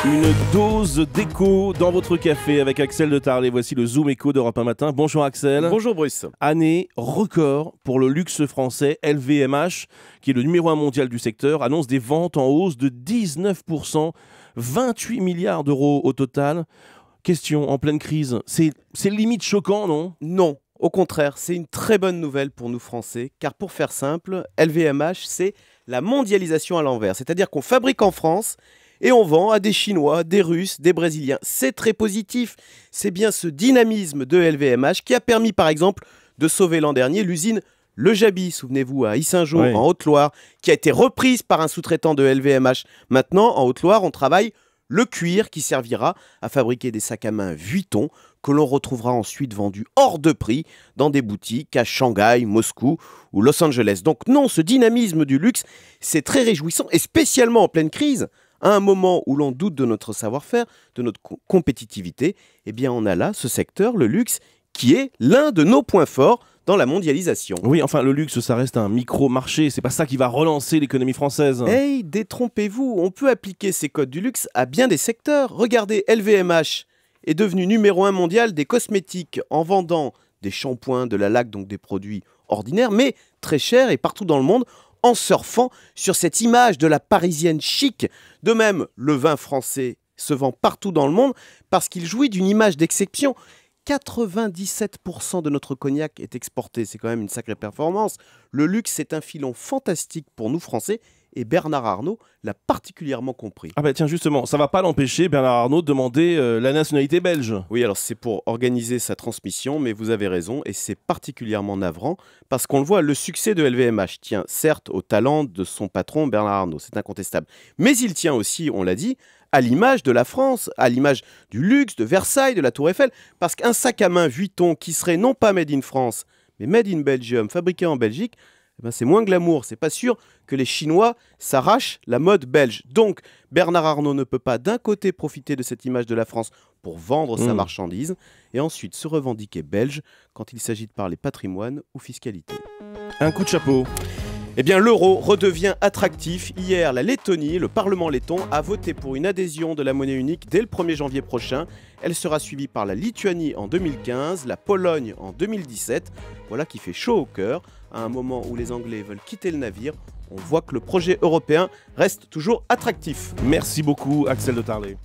Une dose d'écho dans votre café avec Axel de Tarlet. Voici le Zoom Écho d'Europe 1 Matin. Bonjour Axel. Bonjour Bruce. Année record pour le luxe français. LVMH, qui est le numéro 1 mondial du secteur, annonce des ventes en hausse de 19%, 28 milliards d'euros au total. Question en pleine crise, c'est limite choquant, non? Non, au contraire, c'est une très bonne nouvelle pour nous Français, car pour faire simple, LVMH, c'est la mondialisation à l'envers. C'est-à-dire qu'on fabrique en France et on vend à des Chinois, des Russes, des Brésiliens. C'est très positif. C'est bien ce dynamisme de LVMH qui a permis, par exemple, de sauver l'an dernier l'usine Le Jaby, souvenez-vous, à Yssingeaux, Oui. en Haute-Loire, qui a été reprise par un sous-traitant de LVMH. Maintenant, en Haute-Loire, on travaille le cuir qui servira à fabriquer des sacs à main Vuitton que l'on retrouvera ensuite vendus hors de prix dans des boutiques à Shanghai, Moscou ou Los Angeles. Donc non, ce dynamisme du luxe, c'est très réjouissant et spécialement en pleine crise, à un moment où l'on doute de notre savoir-faire, de notre compétitivité, eh bien on a là ce secteur, le luxe, qui est l'un de nos points forts dans la mondialisation. Oui, enfin, le luxe, ça reste un micro-marché. C'est pas ça qui va relancer l'économie française. Hey, détrompez-vous, on peut appliquer ces codes du luxe à bien des secteurs. Regardez, LVMH est devenu numéro 1 mondial des cosmétiques en vendant des shampoings, de la laque, donc des produits ordinaires, mais très chers et partout dans le monde, en surfant sur cette image de la parisienne chic. De même, le vin français se vend partout dans le monde parce qu'il jouit d'une image d'exception. 97% de notre cognac est exporté, c'est quand même une sacrée performance. Le luxe, c'est un filon fantastique pour nous Français et Bernard Arnault l'a particulièrement compris. Ah bah tiens, justement, ça va pas l'empêcher, Bernard Arnault, de demander la nationalité belge. Oui, alors c'est pour organiser sa transmission, mais vous avez raison, et c'est particulièrement navrant, parce qu'on le voit, le succès de LVMH tient certes au talent de son patron Bernard Arnault, c'est incontestable, mais il tient aussi, on l'a dit, à l'image de la France, à l'image du luxe, de Versailles, de la Tour Eiffel, parce qu'un sac à main Vuitton qui serait non pas made in France, mais made in Belgium, fabriqué en Belgique, eh ben c'est moins glamour, c'est pas sûr que les Chinois s'arrachent la mode belge. Donc Bernard Arnault ne peut pas d'un côté profiter de cette image de la France pour vendre sa marchandise et ensuite se revendiquer belge quand il s'agit de parler patrimoine ou fiscalité. Un coup de chapeau. Eh bien, l'euro redevient attractif. Hier, la Lettonie, le Parlement letton, a voté pour une adhésion de la monnaie unique dès le 1er janvier prochain. Elle sera suivie par la Lituanie en 2015, la Pologne en 2017. Voilà qui fait chaud au cœur. À un moment où les Anglais veulent quitter le navire, on voit que le projet européen reste toujours attractif. Merci beaucoup, Axel de Tarlet.